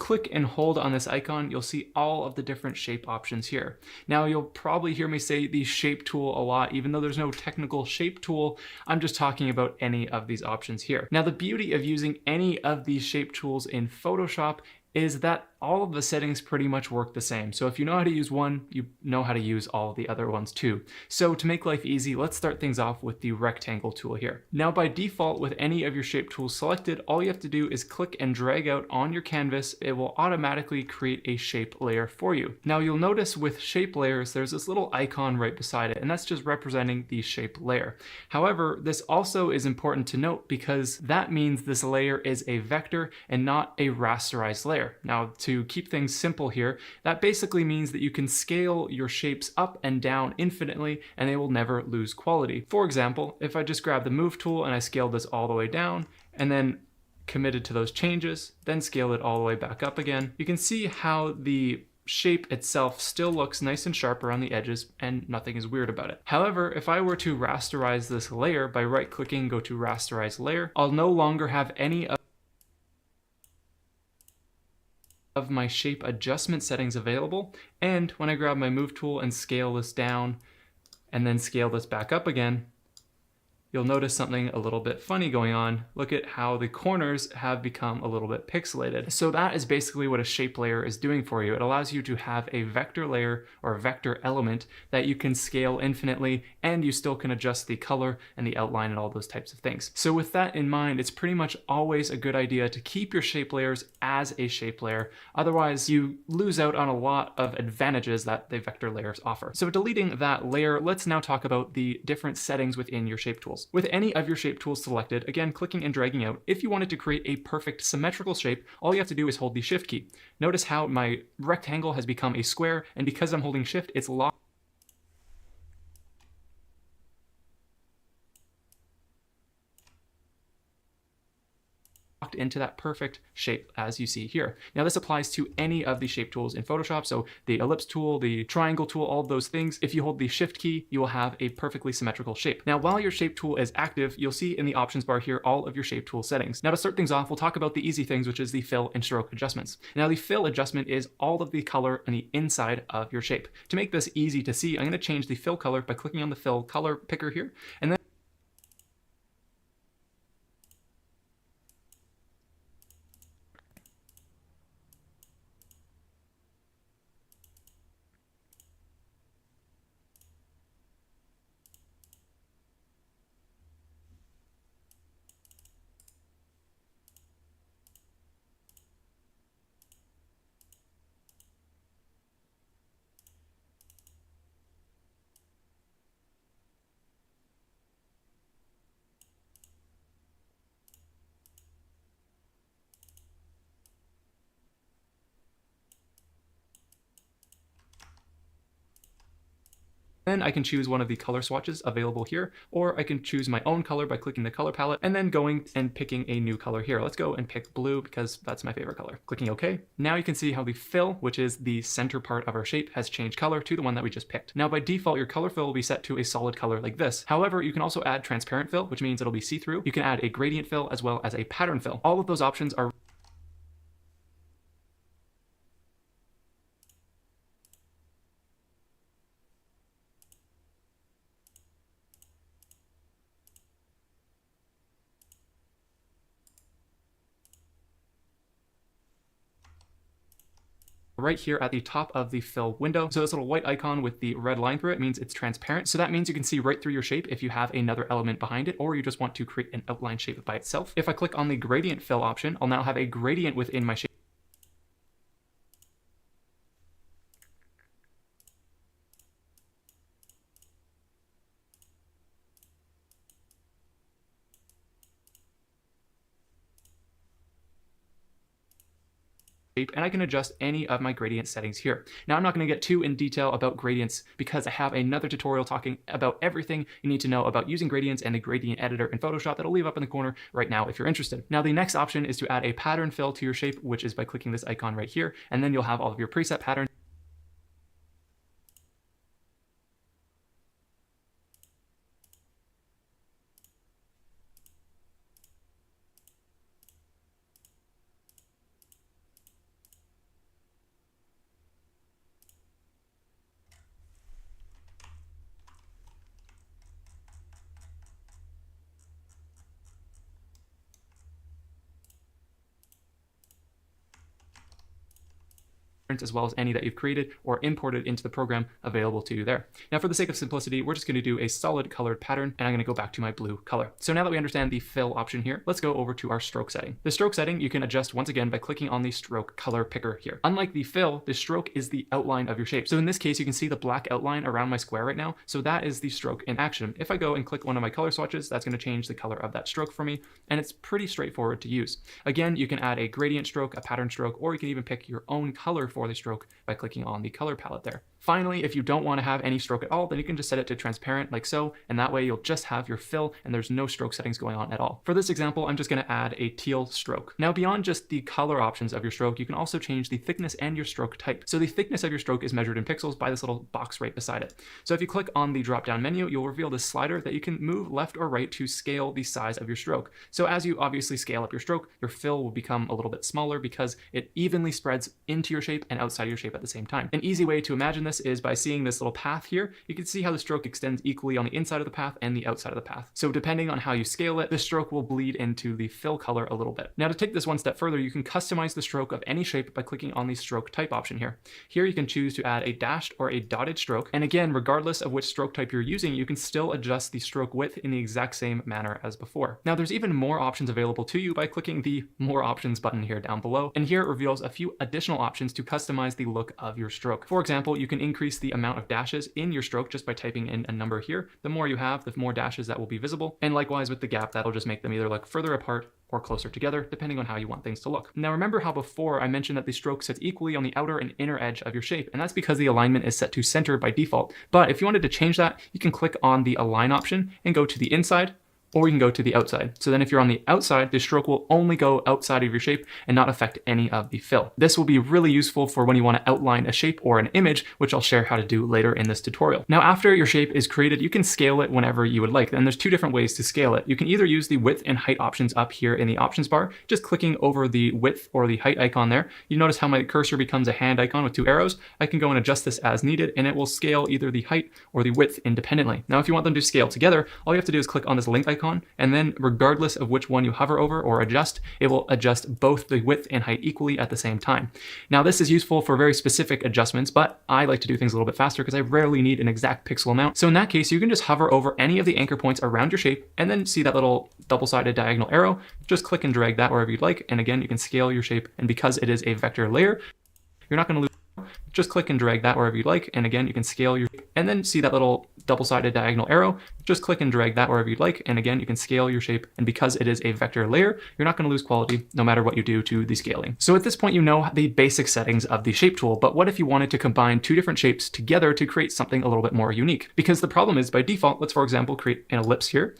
click and hold on this icon, you'll see all of the different shape options here. Now you'll probably hear me say the shape tool a lot, even though there's no technical shape tool. I'm just talking about any of these options here. Now the beauty of using any of these shape tools in Photoshop is that all of the settings pretty much work the same. So if you know how to use one, you know how to use all of the other ones too. So to make life easy, let's start things off with the rectangle tool here. Now by default, with any of your shape tools selected, all you have to do is click and drag out on your canvas. It will automatically create a shape layer for you. Now you'll notice with shape layers, there's this little icon right beside it, and that's just representing the shape layer. However, this also is important to note because that means this layer is a vector and not a rasterized layer. Now to keep things simple here, that basically means that you can scale your shapes up and down infinitely and they will never lose quality. For example, if I just grab the move tool and I scaled this all the way down and then committed to those changes, then scaled it all the way back up again, you can see how the shape itself still looks nice and sharp around the edges and nothing is weird about it. However, if I were to rasterize this layer by right clicking, go to rasterize layer, I'll no longer have any of my shape adjustment settings available, and when I grab my move tool and scale this down and then scale this back up again, you'll notice something a little bit funny going on. Look at how the corners have become a little bit pixelated. So that is basically what a shape layer is doing for you. It allows you to have a vector layer or a vector element that you can scale infinitely, and you still can adjust the color and the outline and all those types of things. So with that in mind, it's pretty much always a good idea to keep your shape layers as a shape layer. Otherwise, you lose out on a lot of advantages that the vector layers offer. So deleting that layer, let's now talk about the different settings within your shape tools. With any of your shape tools selected, again, clicking and dragging out, if you wanted to create a perfect symmetrical shape, all you have to do is hold the Shift key. Notice how my rectangle has become a square, and because I'm holding Shift, it's locked into that perfect shape as you see here. Now this applies to any of the shape tools in Photoshop, so the ellipse tool, the triangle tool, all of those things. If you hold the Shift key, you will have a perfectly symmetrical shape. Now while your shape tool is active, you'll see in the options bar here all of your shape tool settings. Now to start things off, we'll talk about the easy things, which is the fill and stroke adjustments. Now the fill adjustment is all of the color on the inside of your shape. To make this easy to see, I'm going to change the fill color by clicking on the fill color picker here, and then I can choose one of the color swatches available here, or I can choose my own color by clicking the color palette and then going and picking a new color here. Let's go and pick blue because that's my favorite color. Clicking OK. Now you can see how the fill, which is the center part of our shape, has changed color to the one that we just picked. Now by default, your color fill will be set to a solid color like this. However, you can also add transparent fill, which means it'll be see-through. You can add a gradient fill as well as a pattern fill. All of those options are right here at the top of the fill window. So this little white icon with the red line through it means it's transparent. So that means you can see right through your shape if you have another element behind it, or you just want to create an outline shape by itself. If I click on the gradient fill option, I'll now have a gradient within my shape. And I can adjust any of my gradient settings here. Now I'm not going to get too in detail about gradients because I have another tutorial talking about everything you need to know about using gradients and the gradient editor in Photoshop that I'll leave up in the corner right now if you're interested. Now the next option is to add a pattern fill to your shape, which is by clicking this icon right here, and then you'll have all of your preset patterns. as well as any that you've created or imported into the program available to you there. Now, for the sake of simplicity, we're just going to do a solid colored pattern, and I'm going to go back to my blue color. So now that we understand the fill option here, let's go over to our stroke setting. The stroke setting you can adjust once again by clicking on the stroke color picker here. Unlike the fill, the stroke is the outline of your shape. So in this case, you can see the black outline around my square right now. So that is the stroke in action. If I go and click one of my color swatches, that's going to change the color of that stroke for me, and it's pretty straightforward to use. Again, you can add a gradient stroke, a pattern stroke, or you can even pick your own color for the stroke by clicking on the color palette there. Finally, if you don't want to have any stroke at all, then you can just set it to transparent like so, and that way you'll just have your fill and there's no stroke settings going on at all. For this example, I'm just going to add a teal stroke. Now, beyond just the color options of your stroke, you can also change the thickness and your stroke type. So the thickness of your stroke is measured in pixels by this little box right beside it. So if you click on the drop-down menu, you'll reveal this slider that you can move left or right to scale the size of your stroke. So as you obviously scale up your stroke, your fill will become a little bit smaller because it evenly spreads into your shape and outside your shape at the same time. An easy way to imagine this is by seeing this little path here. You can see how the stroke extends equally on the inside of the path and the outside of the path. So depending on how you scale it, the stroke will bleed into the fill color a little bit. Now, to take this one step further, you can customize the stroke of any shape by clicking on the stroke type option here. Here you can choose to add a dashed or a dotted stroke. And again, regardless of which stroke type you're using, you can still adjust the stroke width in the exact same manner as before. Now, there's even more options available to you by clicking the More Options button here down below. And here it reveals a few additional options to customize the look of your stroke. For example, you can increase the amount of dashes in your stroke just by typing in a number here. The more you have, the more dashes that will be visible. And likewise with the gap, that'll just make them either look further apart or closer together, depending on how you want things to look. Now, remember how before I mentioned that the stroke sits equally on the outer and inner edge of your shape, and that's because the alignment is set to center by default. But if you wanted to change that, you can click on the align option and go to the inside, or you can go to the outside. So then if you're on the outside, the stroke will only go outside of your shape and not affect any of the fill. This will be really useful for when you want to outline a shape or an image, which I'll share how to do later in this tutorial. Now, after your shape is created, you can scale it whenever you would like. And there's two different ways to scale it. You can either use the width and height options up here in the options bar, just clicking over the width or the height icon there. You notice how my cursor becomes a hand icon with two arrows. I can go and adjust this as needed, and it will scale either the height or the width independently. Now, if you want them to scale together, all you have to do is click on this link icon, and then regardless of which one you hover over or adjust, it will adjust both the width and height equally at the same time. Now, this is useful for very specific adjustments, but I like to do things a little bit faster because I rarely need an exact pixel amount. So in that case, you can just hover over any of the anchor points around your shape and then see that little double-sided diagonal arrow. Just click and drag that wherever you'd like. And again, you can scale your shape. And because it is a vector layer, you're not going to lose. Just click and drag that wherever you'd like. And again, you can scale your, and then see that little double-sided diagonal arrow. Just click and drag that wherever you'd like. And again, you can scale your shape. And because it is a vector layer, you're not going to lose quality no matter what you do to the scaling. So at this point, you know the basic settings of the shape tool, but what if you wanted to combine two different shapes together to create something a little bit more unique? Because the problem is by default, let's for example, create an ellipse here.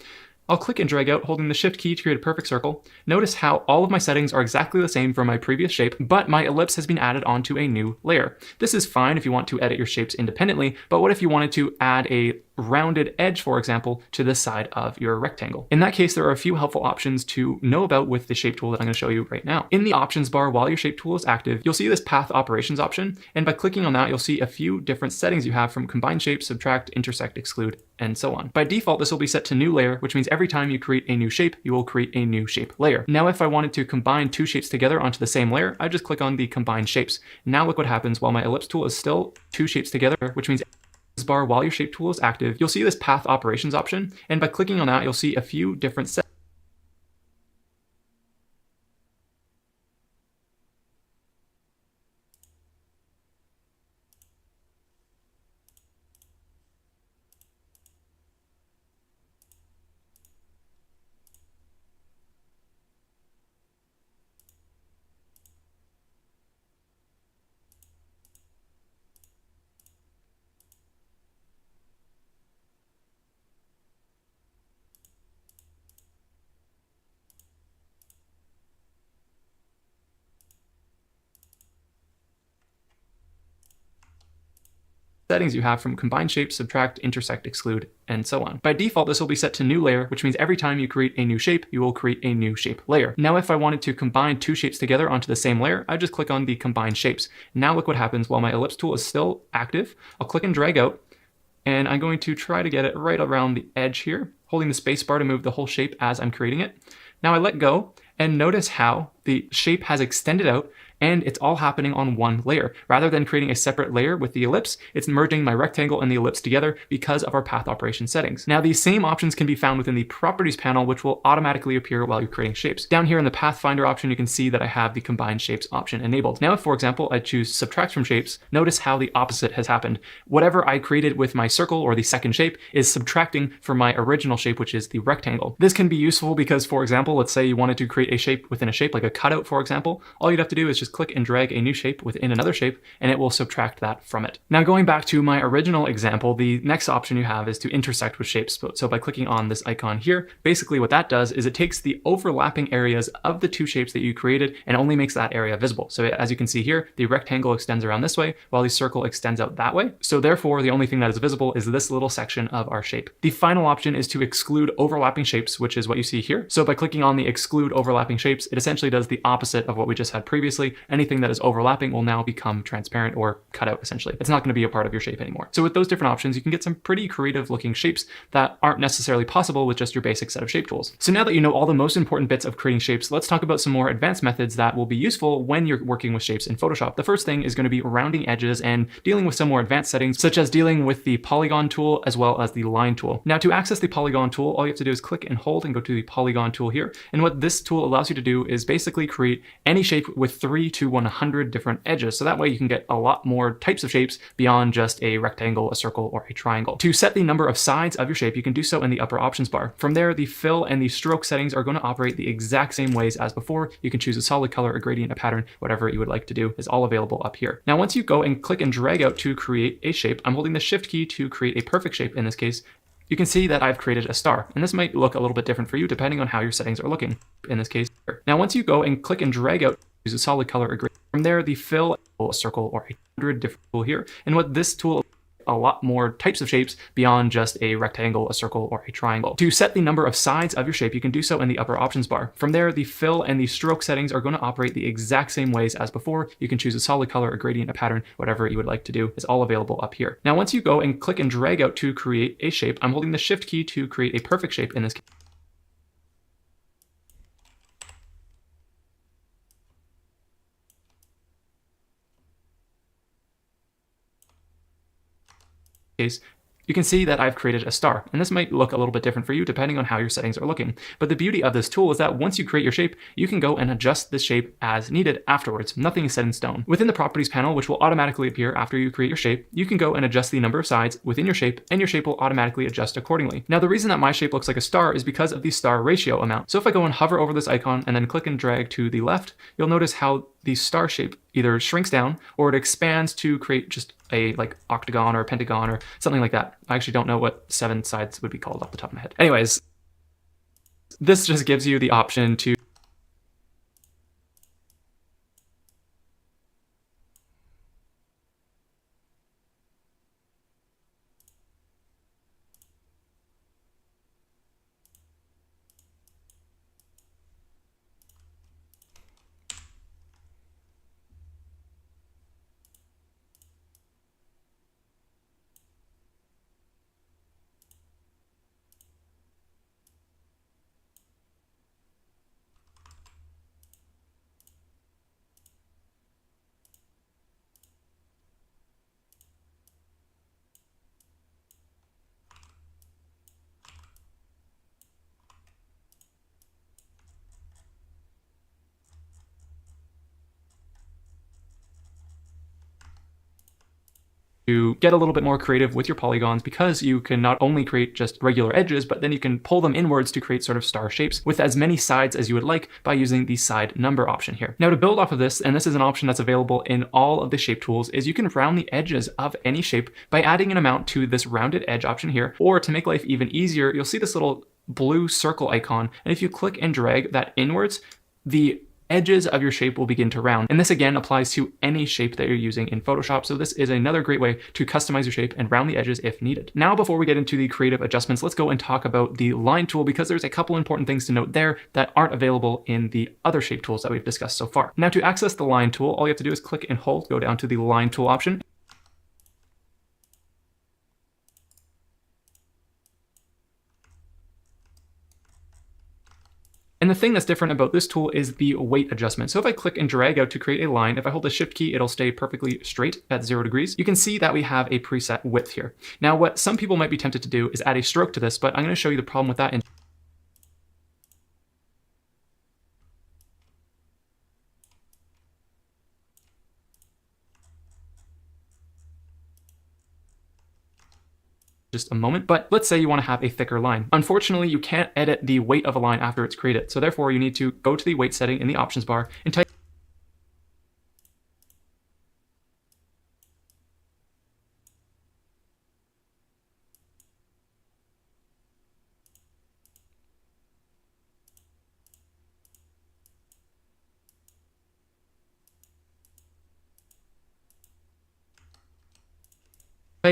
I'll click and drag out holding the shift key to create a perfect circle. Notice how all of my settings are exactly the same for my previous shape, but my ellipse has been added onto a new layer. This is fine if you want to edit your shapes independently, but what if you wanted to add a rounded edge, for example, to the side of your rectangle? In that case, there are a few helpful options to know about with the shape tool that I'm going to show you right now. In the options bar, while your shape tool is active, you'll see this path operations option. And by clicking on that, you'll see a few different settings you have from combine shape, subtract, intersect, exclude, and so on. By default, this will be set to new layer, which means every time you create a new shape, you will create a new shape layer. Now, if I wanted to combine two shapes together onto the same layer, I just click on the combine shapes. Now look what happens while my ellipse tool is still two shapes together, which means bar while your shape tool is active, you'll see this path operations option. And by clicking on that, you'll see a few different settings. Settings you have from combine shape, subtract, intersect, exclude, and so on. By default, this will be set to new layer, which means every time you create a new shape, you will create a new shape layer. Now, if I wanted to combine two shapes together onto the same layer, I just click on the combine shapes. Now look what happens while my ellipse tool is still active. I'll click and drag out, and I'm going to try to get it right around the edge here, holding the space bar to move the whole shape as I'm creating it. Now I let go, and notice how the shape has extended out and it's all happening on one layer. Rather than creating a separate layer with the ellipse, it's merging my rectangle and the ellipse together because of our path operation settings. Now, these same options can be found within the properties panel, which will automatically appear while you're creating shapes. Down here in the pathfinder option, you can see that I have the combine shapes option enabled. Now, if for example, I choose subtract from shapes, notice how the opposite has happened. Whatever I created with my circle or the second shape is subtracting from my original shape, which is the rectangle. This can be useful because, for example, let's say you wanted to create a shape within a shape, like a cutout, for example. All you'd have to do is just click and drag a new shape within another shape, and it will subtract that from it. Now, going back to my original example, the next option you have is to intersect with shapes. So by clicking on this icon here, basically what that does is it takes the overlapping areas of the two shapes that you created and only makes that area visible. So as you can see here, the rectangle extends around this way while the circle extends out that way. So therefore, the only thing that is visible is this little section of our shape. The final option is to exclude overlapping shapes, which is what you see here. So by clicking on the exclude overlapping shapes, it essentially does the opposite of what we just had previously. Anything that is overlapping will now become transparent or cut out, essentially. It's not going to be a part of your shape anymore. So with those different options, you can get some pretty creative looking shapes that aren't necessarily possible with just your basic set of shape tools. So now that you know all the most important bits of creating shapes, let's talk about some more advanced methods that will be useful when you're working with shapes in Photoshop. The first thing is going to be rounding edges and dealing with some more advanced settings, such as dealing with the polygon tool as well as the line tool. Now, to access the polygon tool, all you have to do is click and hold and go to the polygon tool here. And what this tool allows you to do is basically create any shape with 3 to 100 different edges. So that way you can get a lot more types of shapes beyond just a rectangle, a circle, or a triangle. To set the number of sides of your shape, you can do so in the upper options bar. From there, the fill and the stroke settings are going to operate the exact same ways as before. You can choose a solid color, a gradient, a pattern, whatever you would like to do is all available up here. Now, once you go and click and drag out to create a shape, I'm holding the shift key to create a perfect shape in this case. You can see that I've created a star, and this might look a little bit different for you depending on how your settings are looking in this case. Now, once you go and click and drag out, use a solid color, a gradient. From there, the fill, a circle, or 100 different tool here. And what this tool a lot more types of shapes beyond just a rectangle, a circle, or a triangle. To set the number of sides of your shape, you can do so in the upper options bar. From there, the fill and the stroke settings are going to operate the exact same ways as before. You can choose a solid color, a gradient, a pattern, whatever you would like to do is all available up here. Now, once you go and click and drag out to create a shape, I'm holding the shift key to create a perfect shape in this case. You can see that I've created a star, and this might look a little bit different for you depending on how your settings are looking. But the beauty of this tool is that once you create your shape, you can go and adjust the shape as needed afterwards. Nothing is set in stone. Within the properties panel, which will automatically appear after you create your shape, you can go and adjust the number of sides within your shape, and your shape will automatically adjust accordingly. Now, the reason that my shape looks like a star is because of the star ratio amount. So if I go and hover over this icon and then click and drag to the left, you'll notice how the star shape either shrinks down or it expands to create just a like octagon or a pentagon or something like that. I actually don't know what 7 sides would be called off the top of my head. Anyways, this just gives you the option to get a little bit more creative with your polygons, because you can not only create just regular edges, but then you can pull them inwards to create sort of star shapes with as many sides as you would like by using the side number option here. Now, to build off of this, and this is an option that's available in all of the shape tools, is you can round the edges of any shape by adding an amount to this rounded edge option here, or to make life even easier, you'll see this little blue circle icon, and if you click and drag that inwards, the edges of your shape will begin to round. And this again applies to any shape that you're using in Photoshop. So this is another great way to customize your shape and round the edges if needed. Now, before we get into the creative adjustments, let's go and talk about the line tool, because there's a couple important things to note there that aren't available in the other shape tools that we've discussed so far. Now, to access the line tool, all you have to do is click and hold, go down to the line tool option. And the thing that's different about this tool is the weight adjustment. So if I click and drag out to create a line, if I hold the shift key, it'll stay perfectly straight at 0 degrees. You can see that we have a preset width here. Now, what some people might be tempted to do is add a stroke to this, but I'm going to show you the problem with that in just a moment. But let's say you want to have a thicker line. Unfortunately, you can't edit the weight of a line after it's created. So therefore, you need to go to the weight setting in the options bar and type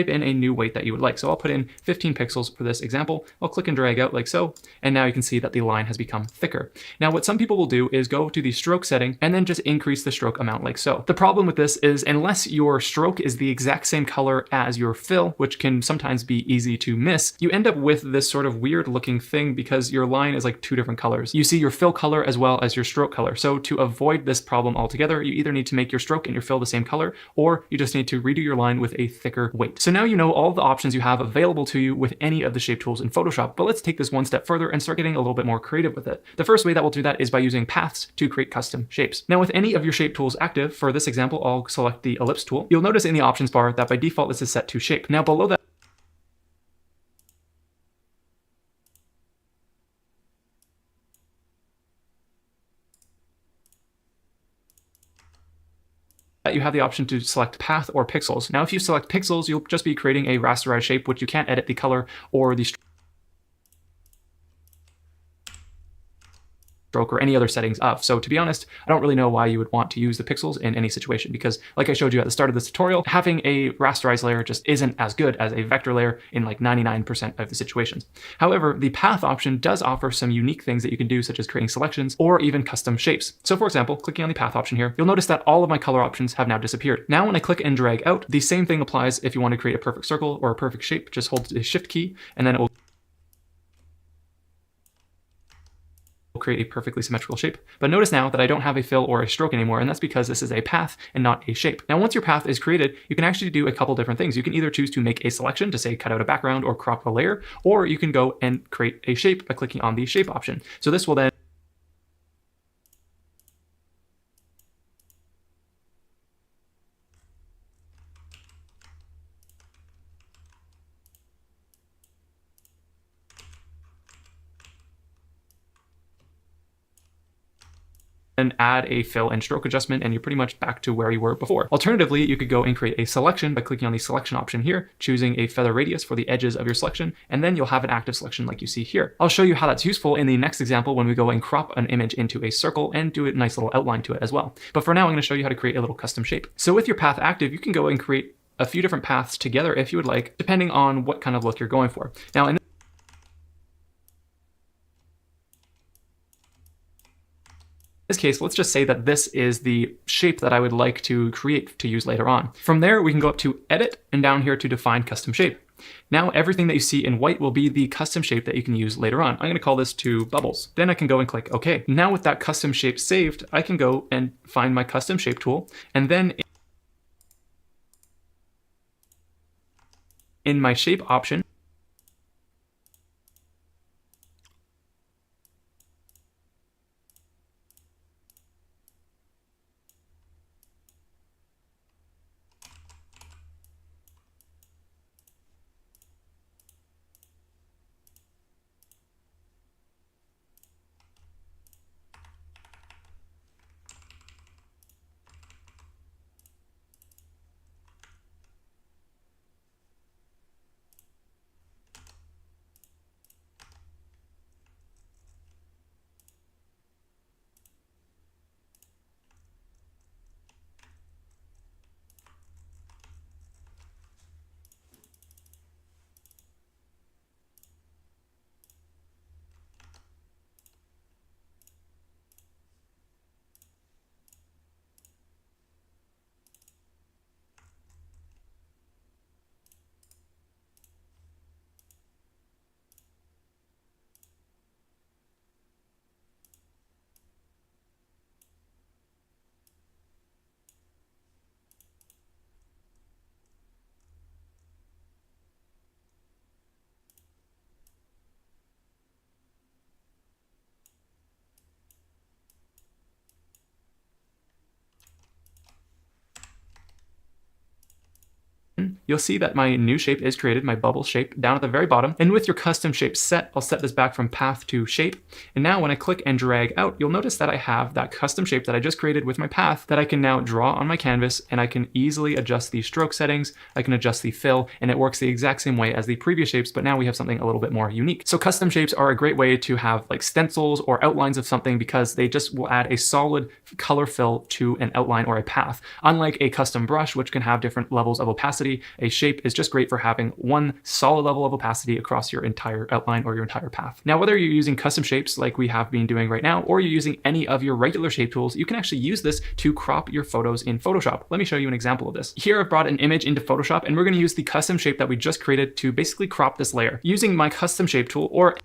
in a new weight that you would like. So I'll put in 15 pixels for this example. I'll click and drag out like so, and now you can see that the line has become thicker. Now, what some people will do is go to the stroke setting and then just increase the stroke amount like so. The problem with this is unless your stroke is the exact same color as your fill, which can sometimes be easy to miss, you end up with this sort of weird looking thing because your line is like two different colors. You see your fill color as well as your stroke color. So to avoid this problem altogether, you either need to make your stroke and your fill the same color, or you just need to redo your line with a thicker weight. So now you know all the options you have available to you with any of the shape tools in Photoshop, but let's take this one step further and start getting a little bit more creative with it. The first way that we'll do that is by using paths to create custom shapes. Now, with any of your shape tools active, for this example, I'll select the ellipse tool. You'll notice in the options bar that by default this is set to shape. Now below that, you have the option to select path or pixels. Now, if you select pixels, you'll just be creating a rasterized shape, which you can't edit the color or the stroke or any other settings of. So to be honest, I don't really know why you would want to use the pixels in any situation, because like I showed you at the start of this tutorial, having a rasterized layer just isn't as good as a vector layer in like 99% of the situations. However, the path option does offer some unique things that you can do, such as creating selections or even custom shapes. So for example, clicking on the path option here, you'll notice that all of my color options have now disappeared. Now, when I click and drag out, the same thing applies if you want to create a perfect circle or a perfect shape. Just hold the shift key and then it will create a perfectly symmetrical shape. But notice now that I don't have a fill or a stroke anymore, and that's because this is a path and not a shape. Now, once your path is created, you can actually do a couple different things. You can either choose to make a selection to say cut out a background or crop a layer, or you can go and create a shape by clicking on the shape option. So this will then and add a fill and stroke adjustment, and you're pretty much back to where you were before. Alternatively, you could go and create a selection by clicking on the selection option here, choosing a feather radius for the edges of your selection, and then you'll have an active selection like you see here. I'll show you how that's useful in the next example when we go and crop an image into a circle and do a nice little outline to it as well. But for now, I'm going to show you how to create a little custom shape. So with your path active, you can go and create a few different paths together if you would like, depending on what kind of look you're going for. Now, in this case, let's just say that this is the shape that I would like to create to use later on. From there, we can go up to Edit and down here to Define Custom Shape. Now, everything that you see in white will be the custom shape that you can use later on. I'm going to call this to Bubbles. Then I can go and click OK. Now with that custom shape saved, I can go and find my custom shape tool, and then in my shape option, you'll see that my new shape is created, my bubble shape, down at the very bottom. And with your custom shape set, I'll set this back from path to shape. And now when I click and drag out, you'll notice that I have that custom shape that I just created with my path that I can now draw on my canvas, and I can easily adjust the stroke settings, I can adjust the fill, and it works the exact same way as the previous shapes, but now we have something a little bit more unique. So custom shapes are a great way to have like stencils or outlines of something because they just will add a solid color fill to an outline or a path. Unlike a custom brush, which can have different levels of opacity, a shape is just great for having one solid level of opacity across your entire outline or your entire path. Now, whether you're using custom shapes like we have been doing right now, or you're using any of your regular shape tools, you can actually use this to crop your photos in Photoshop. Let me show you an example of this. Here I've brought an image into Photoshop, and we're going to use the custom shape that we just created to basically crop this layer. Using my custom shape tool or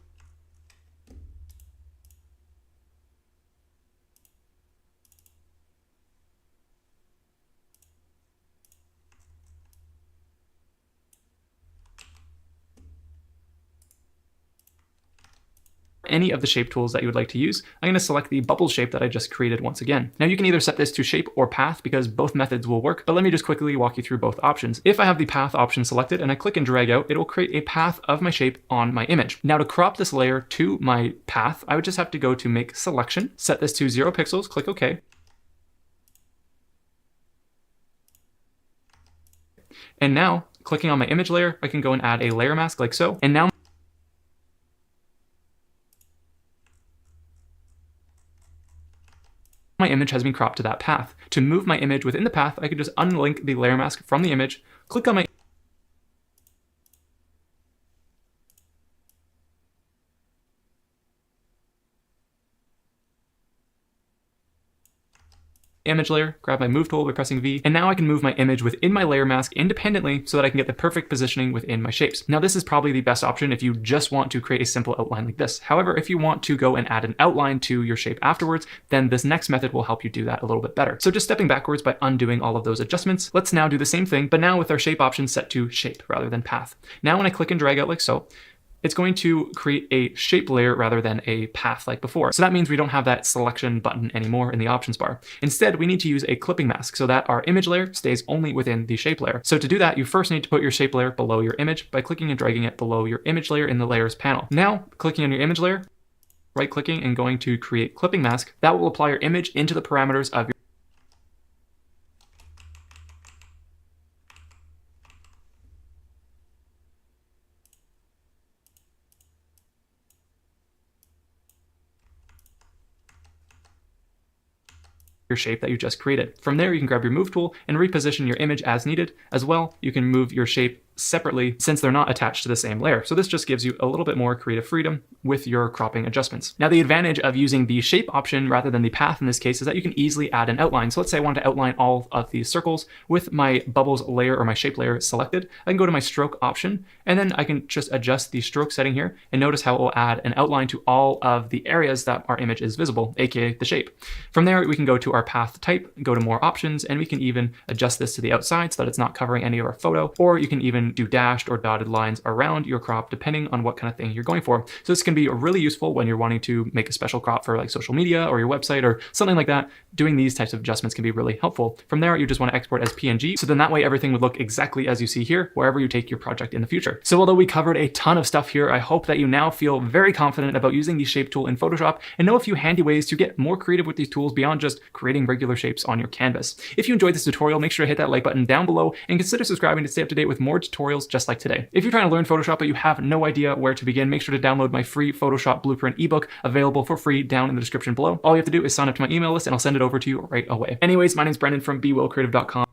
any of the shape tools that you would like to use, I'm going to select the bubble shape that I just created once again. Now you can either set this to shape or path because both methods will work, but let me just quickly walk you through both options. If I have the path option selected and I click and drag out, it will create a path of my shape on my image. Now to crop this layer to my path, I would just have to go to make selection, set this to 0 pixels, click OK. And now clicking on my image layer, I can go and add a layer mask like so. And now my image has been cropped to that path. To move my image within the path, I could just unlink the layer mask from the image, click on my image layer, grab my move tool by pressing V, and now I can move my image within my layer mask independently so that I can get the perfect positioning within my shapes. Now this is probably the best option if you just want to create a simple outline like this. However, if you want to go and add an outline to your shape afterwards, then this next method will help you do that a little bit better. So just stepping backwards by undoing all of those adjustments, let's now do the same thing, but now with our shape option set to shape rather than path. Now when I click and drag out like so, it's going to create a shape layer rather than a path like before. So that means we don't have that selection button anymore in the options bar. Instead, we need to use a clipping mask so that our image layer stays only within the shape layer. So to do that, you first need to put your shape layer below your image by clicking and dragging it below your image layer in the layers panel. Now, clicking on your image layer, right-clicking and going to create clipping mask, that will apply your image into the parameters of your shape that you just created. From there, you can grab your move tool and reposition your image as needed. As well, you can move your shape separately since they're not attached to the same layer. So this just gives you a little bit more creative freedom with your cropping adjustments. Now the advantage of using the shape option rather than the path in this case is that you can easily add an outline. So let's say I want to outline all of these circles with my bubbles layer or my shape layer selected. I can go to my stroke option and then I can just adjust the stroke setting here and notice how it will add an outline to all of the areas that our image is visible, aka the shape. From there, we can go to our path type, go to more options, and we can even adjust this to the outside so that it's not covering any of our photo, or you can even do dashed or dotted lines around your crop depending on what kind of thing you're going for. So this can be really useful when you're wanting to make a special crop for like social media or your website or something like that. Doing these types of adjustments can be really helpful. From there, you just want to export as PNG, so then that way everything would look exactly as you see here wherever you take your project in the future. So although we covered a ton of stuff here, I hope that you now feel very confident about using the shape tool in Photoshop and know a few handy ways to get more creative with these tools beyond just creating regular shapes on your canvas. If you enjoyed this tutorial, make sure to hit that like button down below and consider subscribing to stay up to date with more tutorials just like today. If you're trying to learn Photoshop but you have no idea where to begin, make sure to download my free Photoshop Blueprint ebook available for free down in the description below. All you have to do is sign up to my email list and I'll send it over to you right away. Anyways, my name's Brendan from BeWellCreative.com.